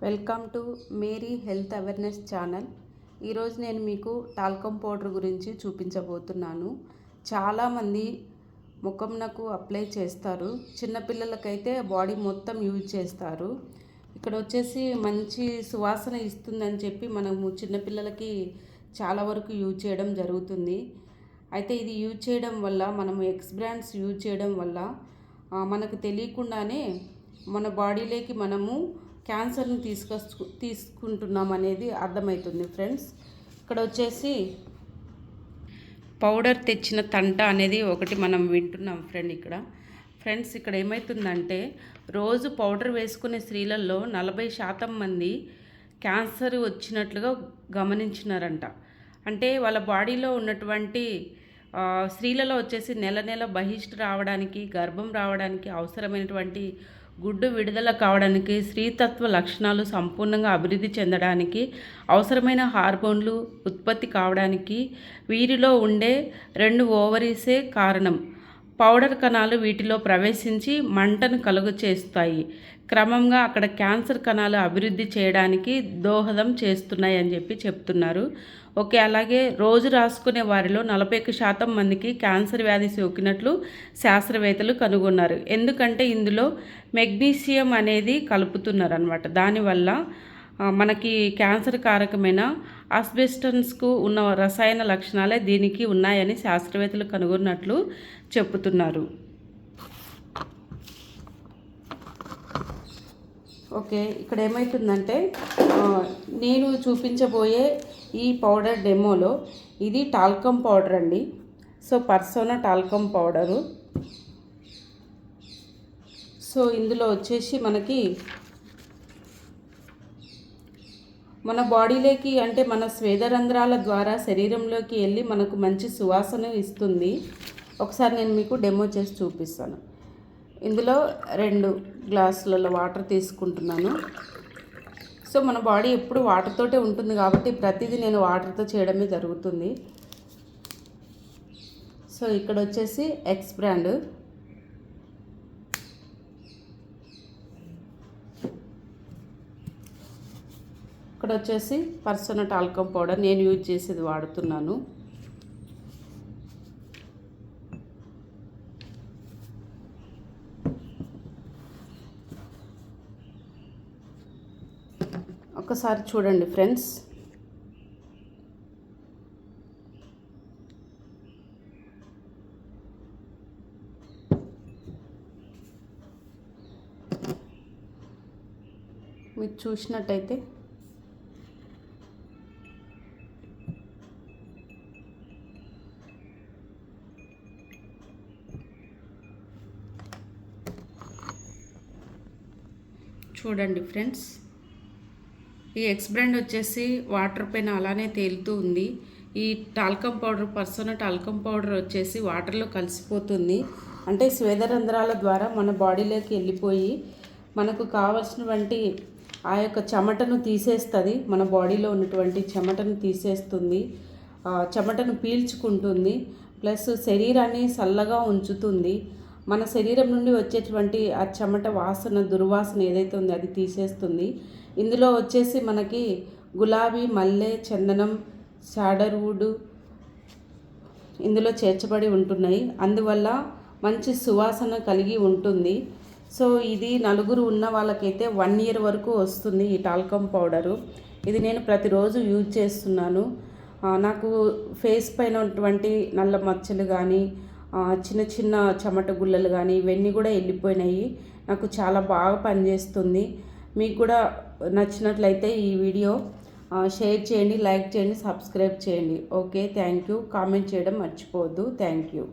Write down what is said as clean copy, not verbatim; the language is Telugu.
Welcome to Meri health awareness channel. ఈరోజు నేను మీకు టాల్కమ్ పౌడర్ గురించి చూపించబోతున్నాను. చాలామంది ముఖంనకు అప్లై చేస్తారు. చిన్నపిల్లలకైతే బాడీ మొత్తం యూజ్ చేస్తారు. ఇక్కడ వచ్చేసి మంచి సువాసన ఇస్తుందని చెప్పి మనము చిన్నపిల్లలకి చాలా వరకు యూజ్ చేయడం జరుగుతుంది. అయితే ఇది యూజ్ చేయడం వల్ల మనము ఎక్స్ బ్రాండ్స్ యూజ్ చేయడం వల్ల మనకు తెలియకుండానే మన బాడీలోకి మనము క్యాన్సర్ని తీసుకుంటున్నాం అనేది అర్థమవుతుంది ఫ్రెండ్స్. ఇక్కడ వచ్చేసి పౌడర్ తెచ్చిన తంట అనేది ఒకటి మనం వింటున్నాం ఫ్రెండ్స్. ఇక్కడ ఏమవుతుందంటే రోజు పౌడర్ వేసుకునే స్త్రీలలో 40% మంది క్యాన్సర్ వచ్చినట్లుగా గమనించినారంట. అంటే వాళ్ళ బాడీలో ఉన్నటువంటి స్త్రీలలో వచ్చేసి నెల బహిష్టు రావడానికి, గర్భం రావడానికి అవసరమైనటువంటి గుడ్డు విడుదల కావడానికి, స్త్రీతత్వ లక్షణాలు సంపూర్ణంగా అభివృద్ధి చెందడానికి, అవసరమైన హార్మోన్లు ఉత్పత్తి కావడానికి వీరిలో ఉండే 2 ఓవరీసే కారణం. పౌడర్ కణాలు వీటిలో ప్రవేశించి మంటను కలుగు చేస్తాయి. క్రమంగా అక్కడ క్యాన్సర్ కణాలు అభివృద్ధి చేయడానికి దోహదం చేస్తున్నాయి అని చెప్తున్నారు. ఓకే, అలాగే రోజు రాసుకునే వారిలో 41% మందికి క్యాన్సర్ వ్యాధి సోకినట్లు శాస్త్రవేత్తలు కనుగొన్నారు. ఎందుకంటే ఇందులో మెగ్నీషియం అనేది కలుపుతున్నారు అన్నమాట. దానివల్ల మనకి క్యాన్సర్ కారకమైన ఆస్బెస్టాస్కు ఉన్న రసాయన లక్షణాలే దీనికి ఉన్నాయని శాస్త్రవేత్తలు కనుగొన్నట్లు చెబుతున్నారు. ఓకే, ఇక్కడ ఏమవుతుందంటే నేను చూపించబోయే ఈ పౌడర్ డెమోలో ఇది టాల్కమ్ పౌడర్ అండి. So persona talcum powder. So ఇందులో వచ్చేసి మనకి మన బాడీలోకి అంటే మన స్వేదరంధ్రాల ద్వారా శరీరంలోకి వెళ్ళి మనకు మంచి సువాసన ఇస్తుంది. ఒకసారి నేను మీకు డెమో చేసి చూపిస్తాను. ఇందులో 2 గ్లాసులలో వాటర్ తీసుకుంటున్నాను. సో మన బాడీ ఎప్పుడు వాటర్తోటే ఉంటుంది కాబట్టి ప్రతిదీ నేను వాటర్తో చేయడమే జరుగుతుంది. సో ఇక్కడ వచ్చేసి ఎక్స్ బ్రాండ్, ఇక్కడ వచ్చేసి పర్సోనా టాల్కమ్ పౌడర్ నేను యూజ్ చేసేది వాడుతున్నాను. ఒకసారి చూడండి ఫ్రెండ్స్. మీరు చూసినట్టయితే చూడండి ఫ్రెండ్స్, ఈ ఎక్స్ బ్రాండ్ వచ్చేసి వాటర్ పైన అలానే తేలుతూ ఉంది. ఈ talcum powder persona talcum powder వచ్చేసి వాటర్లో కలిసిపోతుంది. అంటే స్వేదరంధ్రాల ద్వారా మన బాడీలోకి వెళ్ళిపోయి మనకు కావాల్సినటువంటి ఆ యొక్క చెమటను తీసేస్తుంది. మన బాడీలో ఉన్నటువంటి చెమటను తీసేస్తుంది, చెమటను పీల్చుకుంటుంది. ప్లస్ శరీరాన్ని చల్లగా ఉంచుతుంది. మన శరీరం నుండి వచ్చేటువంటి ఆ చెమట వాసన, దుర్వాసన ఏదైతే ఉందో అది తీసేస్తుంది. ఇందులో వచ్చేసి మనకి గులాబీ, మల్లె, చందనం, శాడర్వుడ్ ఇందులో చేర్చబడి ఉంటున్నాయి. అందువల్ల మంచి సువాసన కలిగి ఉంటుంది. సో ఇది 4 ఉన్న వాళ్ళకైతే 1 ఇయర్ వరకు వస్తుంది ఈ టాల్కమ్ పౌడరు. ఇది నేను ప్రతిరోజు యూజ్ చేస్తున్నాను. నాకు ఫేస్ పైన ఉన్నటువంటి నల్ల మచ్చలు కానీ, చిన్న చెమట గుల్లలు కానీ ఇవన్నీ కూడా వెళ్ళిపోయినాయి. నాకు చాలా బాగా పనిచేస్తుంది. మీకు కూడా నచ్చినట్లయితే ఈ వీడియో షేర్ చేయండి, లైక్ చేయండి, సబ్స్క్రైబ్ చేయండి. Okay, thank you. కామెంట్ చేయడం మర్చిపోవద్దు. Thank you.